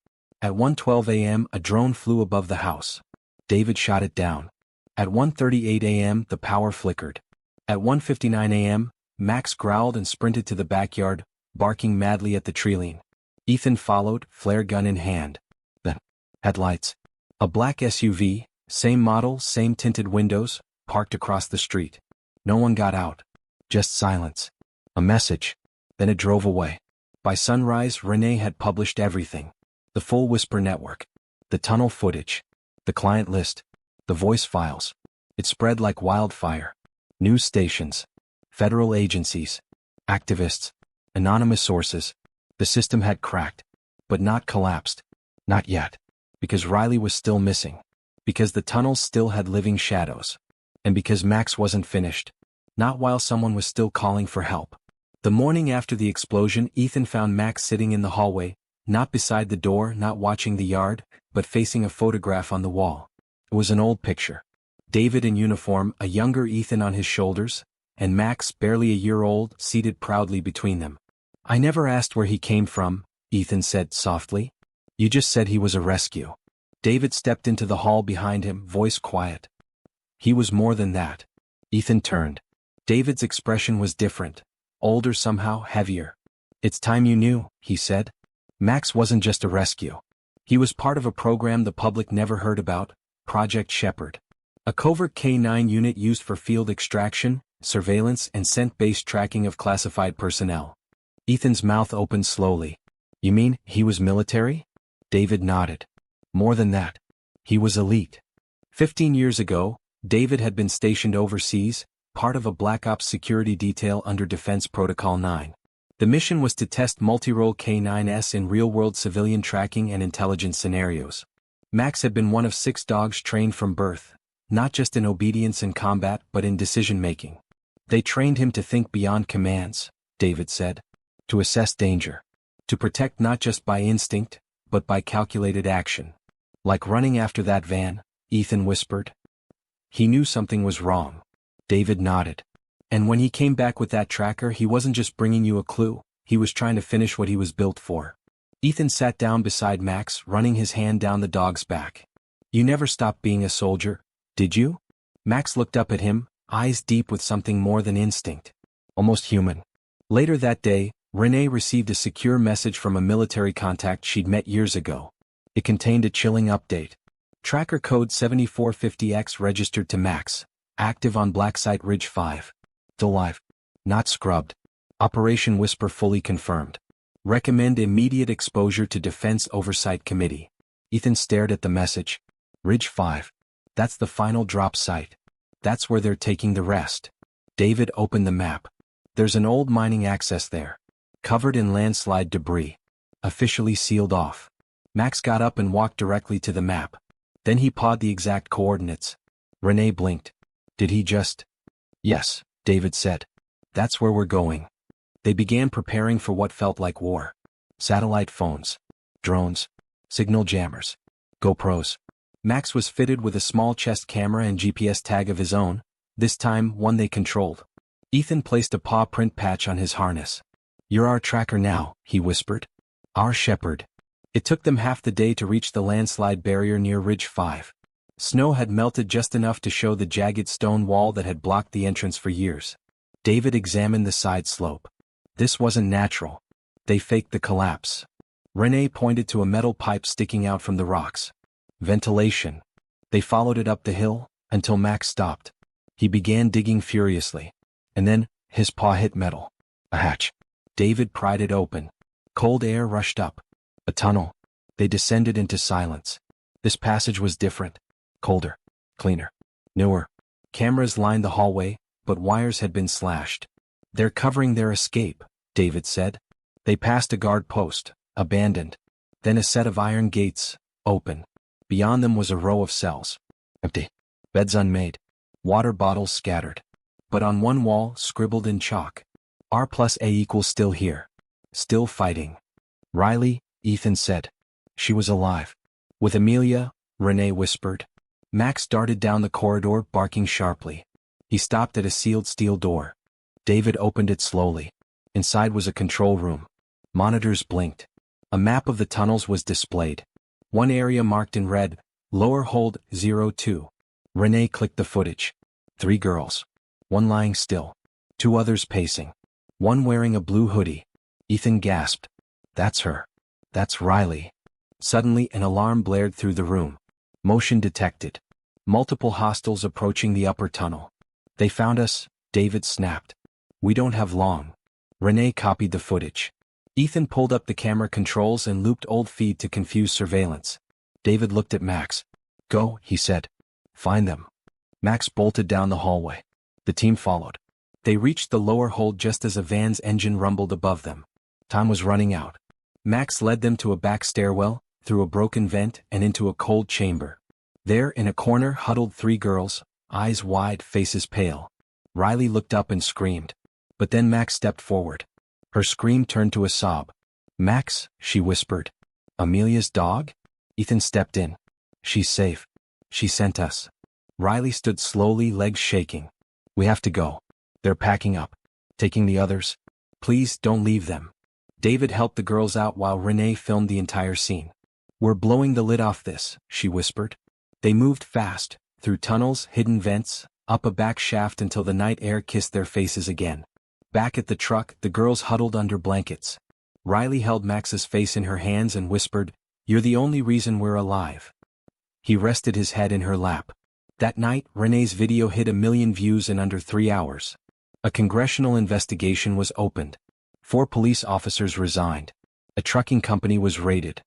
At 1:12 a.m., a drone flew above the house. David shot it down. At 1:38 a.m., the power flickered. At 1:59 a.m., Max growled and sprinted to the backyard, barking madly at the treeline. Ethan followed, flare gun in hand. Then, headlights. A black SUV, same model, same tinted windows, parked across the street. No one got out. Just silence. A message. Then it drove away. By sunrise, Renee had published everything. The full Whisper network. The tunnel footage. The client list. The voice files. It spread like wildfire. News stations. Federal agencies. Activists. Anonymous sources. The system had cracked. But not collapsed. Not yet. Because Riley was still missing. Because the tunnels still had living shadows. And because Max wasn't finished. Not while someone was still calling for help. The morning after the explosion, Ethan found Max sitting in the hallway, not beside the door, not watching the yard, but facing a photograph on the wall. It was an old picture. David in uniform, a younger Ethan on his shoulders, and Max, barely a year old, seated proudly between them. "I never asked where he came from," Ethan said softly. "You just said he was a rescue." David stepped into the hall behind him, voice quiet. "He was more than that." Ethan turned. David's expression was different. Older somehow, heavier. "It's time you knew," he said. Max wasn't just a rescue. He was part of a program the public never heard about, Project Shepard. A covert K9 unit used for field extraction, surveillance, and scent-based tracking of classified personnel. Ethan's mouth opened slowly. "You mean, he was military?" David nodded. "More than that. He was elite." 15 years ago, David had been stationed overseas, part of a Black Ops security detail under Defense Protocol 9. The mission was to test multi-role K9s in real-world civilian tracking and intelligence scenarios. Max had been one of 6 dogs trained from birth, not just in obedience and combat but in decision-making. They trained him to think beyond commands, David said. To assess danger. To protect not just by instinct, but by calculated action. "Like running after that van," Ethan whispered. He knew something was wrong. David nodded. "And when he came back with that tracker, he wasn't just bringing you a clue, he was trying to finish what he was built for." Ethan sat down beside Max, running his hand down the dog's back. You never stopped being a soldier, did you? Max looked up at him, eyes deep with something more than instinct. Almost human. Later that day, Renee received a secure message from a military contact she'd met years ago. It contained a chilling update. Tracker code 7450X registered to Max, active on Blacksite Ridge 5. Still live. Not scrubbed. Operation Whisper fully confirmed. Recommend immediate exposure to Defense Oversight Committee. Ethan stared at the message. Ridge 5. That's the final drop site. That's where they're taking the rest. David opened the map. There's an old mining access there. Covered in landslide debris. Officially sealed off. Max got up and walked directly to the map. Then he pawed the exact coordinates. Renee blinked. Did he just? Yes, David said. That's where we're going. They began preparing for what felt like war. Satellite phones. Drones. Signal jammers. GoPros. Max was fitted with a small chest camera and GPS tag of his own, this time one they controlled. Ethan placed a paw print patch on his harness. You're our tracker now, he whispered. Our shepherd. It took them half the day to reach the landslide barrier near Ridge 5. Snow had melted just enough to show the jagged stone wall that had blocked the entrance for years. David examined the side slope. This wasn't natural. They faked the collapse. Renee pointed to a metal pipe sticking out from the rocks. Ventilation. They followed it up the hill, until Max stopped. He began digging furiously. And then, his paw hit metal. A hatch. David pried it open. Cold air rushed up. A tunnel. They descended into silence. This passage was different. Colder. Cleaner. Newer. Cameras lined the hallway, but wires had been slashed. They're covering their escape, David said. They passed a guard post, abandoned. Then a set of iron gates, open. Beyond them was a row of cells. Empty. Beds unmade. Water bottles scattered. But on one wall, scribbled in chalk. R+A = still here. Still fighting. Riley, Ethan said. She was alive. With Amelia, Renee whispered. Max darted down the corridor, barking sharply. He stopped at a sealed steel door. David opened it slowly. Inside was a control room. Monitors blinked. A map of the tunnels was displayed. One area marked in red, lower hold 02. Renee clicked the footage. 3 girls. One lying still. 2 others pacing. One wearing a blue hoodie. Ethan gasped. That's her. That's Riley. Suddenly an alarm blared through the room. Motion detected. Multiple hostiles approaching the upper tunnel. They found us, David snapped. We don't have long. Renee copied the footage. Ethan pulled up the camera controls and looped old feed to confuse surveillance. David looked at Max. Go, he said. Find them. Max bolted down the hallway. The team followed. They reached the lower hold just as a van's engine rumbled above them. Time was running out. Max led them to a back stairwell, through a broken vent and into a cold chamber. There, in a corner, huddled 3 girls, eyes wide, faces pale. Riley looked up and screamed. But then Max stepped forward. Her scream turned to a sob. Max, she whispered. Amelia's dog? Ethan stepped in. She's safe. She sent us. Riley stood slowly, legs shaking. We have to go. They're packing up. Taking the others. Please don't leave them. David helped the girls out while Renee filmed the entire scene. We're blowing the lid off this, she whispered. They moved fast, through tunnels, hidden vents, up a back shaft until the night air kissed their faces again. Back at the truck, the girls huddled under blankets. Riley held Max's face in her hands and whispered, You're the only reason we're alive. He rested his head in her lap. That night, Renee's video hit 1 million views in under 3 hours. A congressional investigation was opened. 4 police officers resigned. A trucking company was raided.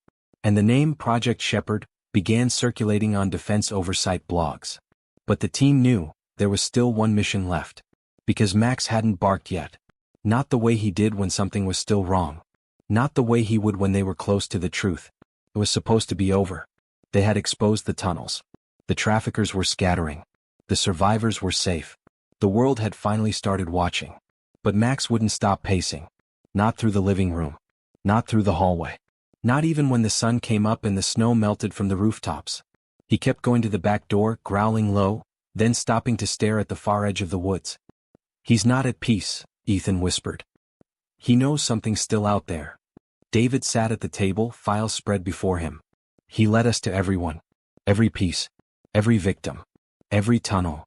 And the name Project Shepherd began circulating on defense oversight blogs. But the team knew there was still one mission left. Because Max hadn't barked yet. Not the way he did when something was still wrong. Not the way he would when they were close to the truth. It was supposed to be over. They had exposed the tunnels. The traffickers were scattering. The survivors were safe. The world had finally started watching. But Max wouldn't stop pacing. Not through the living room. Not through the hallway. Not even when the sun came up and the snow melted from the rooftops. He kept going to the back door, growling low, then stopping to stare at the far edge of the woods. He's not at peace, Ethan whispered. He knows something's still out there. David sat at the table, files spread before him. He led us to everyone. Every piece. Every victim. Every tunnel.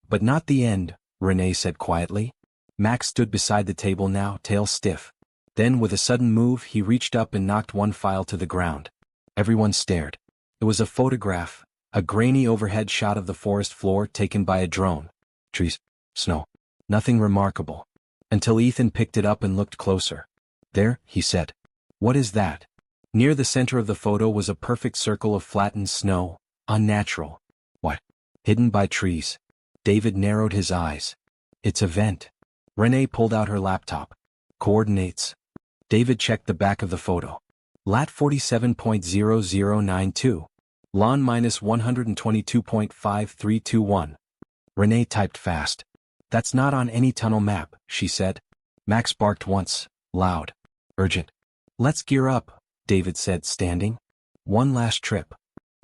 But not the end, Renee said quietly. Max stood beside the table now, tail stiff. Then with a sudden move he reached up and knocked one file to the ground. Everyone stared. It was a photograph, a grainy overhead shot of the forest floor taken by a drone. Trees. Snow. Nothing remarkable. Until Ethan picked it up and looked closer. There, he said. What is that? Near the center of the photo was a perfect circle of flattened snow, unnatural. What? Hidden by trees. David narrowed his eyes. It's a vent. Renee pulled out her laptop. Coordinates. David checked the back of the photo. Lat 47.0092. Lon -122.5321. Renee typed fast. That's not on any tunnel map, she said. Max barked once, loud. Urgent. Let's gear up, David said, standing. One last trip.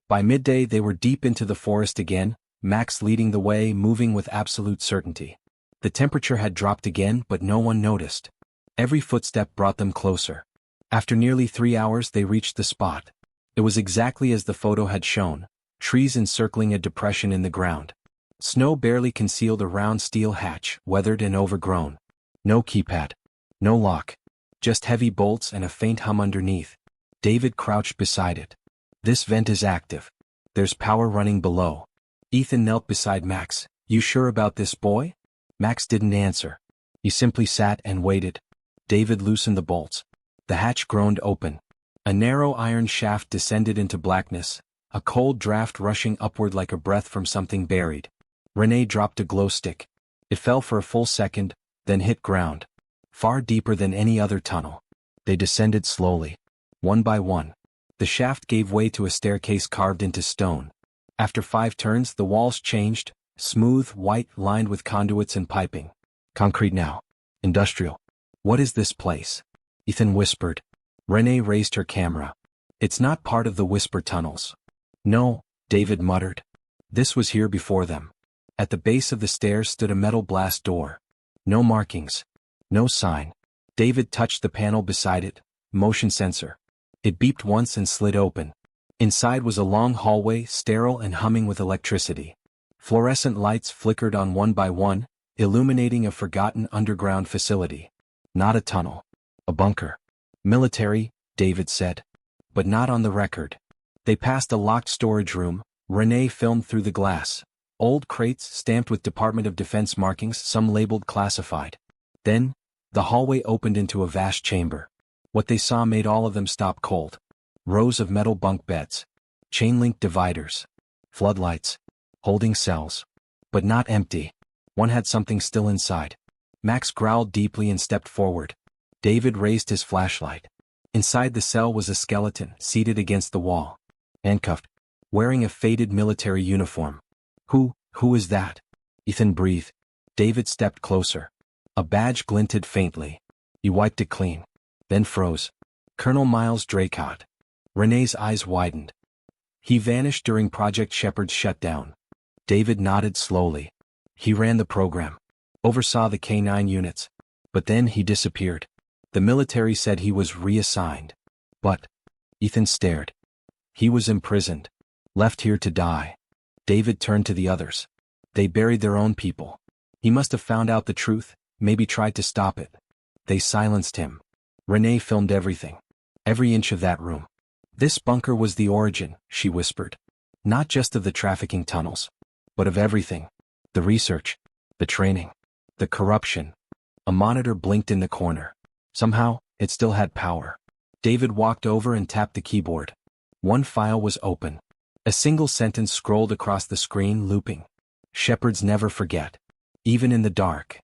By midday they were deep into the forest again, Max leading the way, moving with absolute certainty. The temperature had dropped again, but no one noticed. Every footstep brought them closer. After nearly 3 hours they reached the spot. It was exactly as the photo had shown, trees encircling a depression in the ground. Snow barely concealed a round steel hatch, weathered and overgrown. No keypad. No lock. Just heavy bolts and a faint hum underneath. David crouched beside it. This vent is active. There's power running below. Ethan knelt beside Max. You sure about this, boy? Max didn't answer. He simply sat and waited. David loosened the bolts. The hatch groaned open. A narrow iron shaft descended into blackness, a cold draft rushing upward like a breath from something buried. Renee dropped a glow stick. It fell for a full second, then hit ground. Far deeper than any other tunnel. They descended slowly. One by one. The shaft gave way to a staircase carved into stone. After 5 turns the walls changed, smooth, white, lined with conduits and piping. Concrete now. Industrial. What is this place? Ethan whispered. Renee raised her camera. It's not part of the whisper tunnels. No, David muttered. This was here before them. At the base of the stairs stood a metal blast door. No markings. No sign. David touched the panel beside it, motion sensor. It beeped once and slid open. Inside was a long hallway, sterile and humming with electricity. Fluorescent lights flickered on one by one, illuminating a forgotten underground facility. Not a tunnel. A bunker. Military, David said. But not on the record. They passed a locked storage room. Renee filmed through the glass. Old crates stamped with Department of Defense markings, some labeled classified. Then, the hallway opened into a vast chamber. What they saw made all of them stop cold. Rows of metal bunk beds. Chain-link dividers. Floodlights. Holding cells. But not empty. One had something still inside. Max growled deeply and stepped forward. David raised his flashlight. Inside the cell was a skeleton, seated against the wall. Handcuffed. Wearing a faded military uniform. Who is that? Ethan breathed. David stepped closer. A badge glinted faintly. He wiped it clean. Then froze. Colonel Miles Draycott. Renee's eyes widened. He vanished during Project Shepherd's shutdown. David nodded slowly. He ran the program. Oversaw the K-9 units. But then he disappeared. The military said he was reassigned. But Ethan stared. He was imprisoned. Left here to die. David turned to the others. They buried their own people. He must have found out the truth, maybe tried to stop it. They silenced him. Renee filmed everything. Every inch of that room. This bunker was the origin, she whispered. Not just of the trafficking tunnels. But of everything. The research. The training. The corruption. A monitor blinked in the corner. Somehow, it still had power. David walked over and tapped the keyboard. One file was open. A single sentence scrolled across the screen, looping. Shepherds never forget. Even in the dark.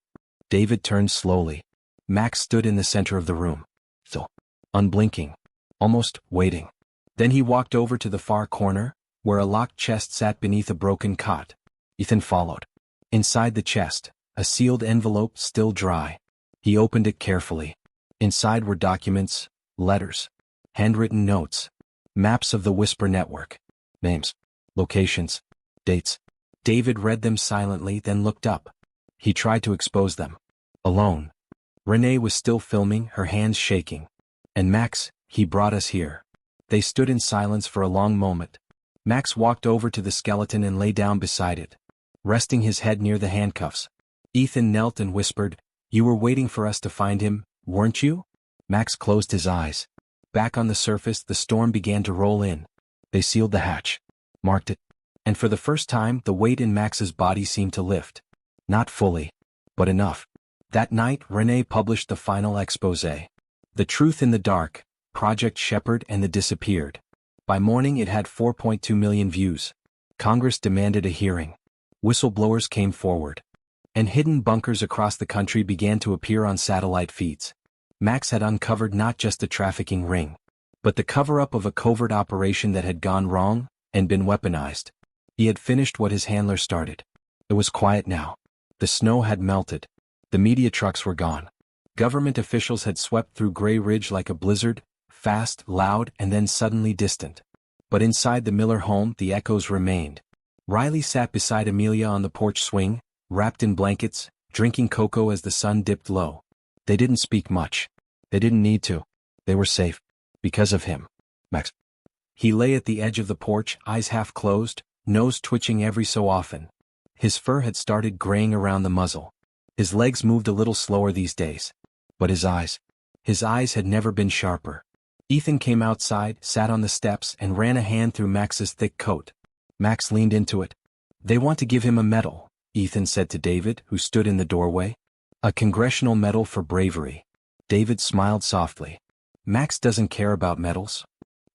David turned slowly. Max stood in the center of the room. Still. Unblinking. Almost waiting. Then he walked over to the far corner, where a locked chest sat beneath a broken cot. Ethan followed. Inside the chest, a sealed envelope still dry. He opened it carefully. Inside were documents, letters, handwritten notes, maps of the Whisper network. Names, locations, dates. David read them silently, then looked up. He tried to expose them. Alone. Renee was still filming, her hands shaking. And Max, he brought us here. They stood in silence for a long moment. Max walked over to the skeleton and lay down beside it, resting his head near the handcuffs. Ethan knelt and whispered, "You were waiting for us to find him, weren't you?" Max closed his eyes. Back on the surface, the storm began to roll in. They sealed the hatch, marked it, and for the first time the weight in Max's body seemed to lift. Not fully, but enough. That night, Renee published the final exposé. The Truth in the Dark, Project Shepherd and the Disappeared. By morning it had 4.2 million views. Congress demanded a hearing. Whistleblowers came forward. And hidden bunkers across the country began to appear on satellite feeds. Max had uncovered not just a trafficking ring, but the cover-up of a covert operation that had gone wrong and been weaponized. He had finished what his handler started. It was quiet now. The snow had melted. The media trucks were gone. Government officials had swept through Gray Ridge like a blizzard, fast, loud, and then suddenly distant. But inside the Miller home the echoes remained. Riley sat beside Amelia on the porch swing, wrapped in blankets, drinking cocoa as the sun dipped low. They didn't speak much. They didn't need to. They were safe. Because of him. Max. He lay at the edge of the porch, eyes half closed, nose twitching every so often. His fur had started graying around the muzzle. His legs moved a little slower these days. But his eyes had never been sharper. Ethan came outside, sat on the steps, and ran a hand through Max's thick coat. Max leaned into it. "They want to give him a medal," Ethan said to David, who stood in the doorway. "A congressional medal for bravery." David smiled softly. "Max doesn't care about medals."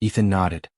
Ethan nodded.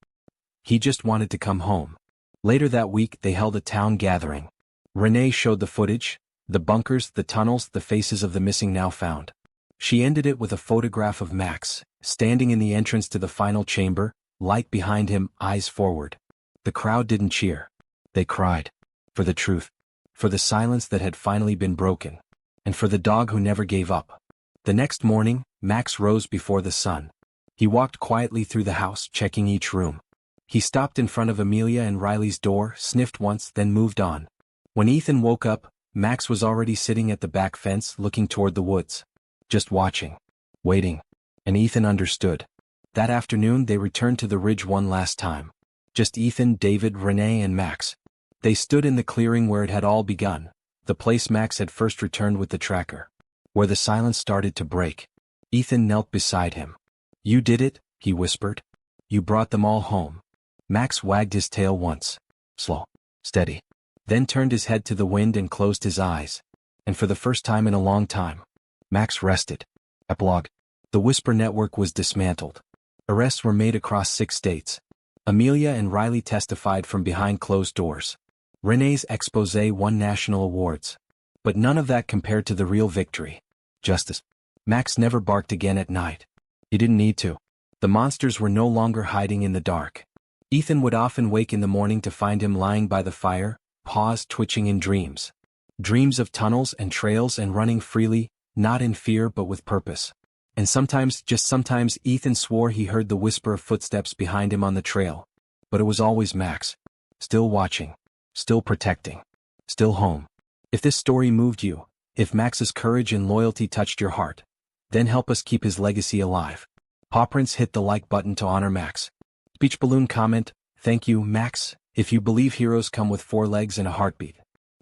He just wanted to come home. Later that week they held a town gathering. Renee showed the footage, the bunkers, the tunnels, the faces of the missing now found. She ended it with a photograph of Max, standing in the entrance to the final chamber, light behind him, eyes forward. The crowd didn't cheer. They cried. For the truth. For the silence that had finally been broken. And for the dog who never gave up. The next morning, Max rose before the sun. He walked quietly through the house, checking each room. He stopped in front of Amelia and Riley's door, sniffed once, then moved on. When Ethan woke up, Max was already sitting at the back fence, looking toward the woods. Just watching. Waiting. And Ethan understood. That afternoon they returned to the ridge one last time. Just Ethan, David, Renee, and Max. They stood in the clearing where it had all begun, the place Max had first returned with the tracker. Where the silence started to break. Ethan knelt beside him. "You did it," he whispered. "You brought them all home." Max wagged his tail once. Slow. Steady. Then turned his head to the wind and closed his eyes. And for the first time in a long time, Max rested. Epilogue. The Whisper Network was dismantled. Arrests were made across 6 states. Amelia and Riley testified from behind closed doors. Renee's exposé won national awards. But none of that compared to the real victory. Justice. Max never barked again at night. He didn't need to. The monsters were no longer hiding in the dark. Ethan would often wake in the morning to find him lying by the fire, paws twitching in dreams. Dreams of tunnels and trails and running freely, not in fear but with purpose. And sometimes, just sometimes, Ethan swore he heard the whisper of footsteps behind him on the trail. But it was always Max. Still watching. Still protecting. Still home. If this story moved you, if Max's courage and loyalty touched your heart, then help us keep his legacy alive. Pawprints hit the like button to honor Max. Speech balloon comment, "Thank you, Max, if you believe heroes come with 4 legs and a heartbeat."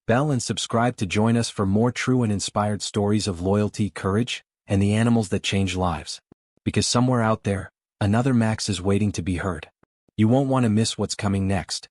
Bell and subscribe to join us for more true and inspired stories of loyalty, courage, and the animals that change lives. Because somewhere out there, another Max is waiting to be heard. You won't want to miss what's coming next.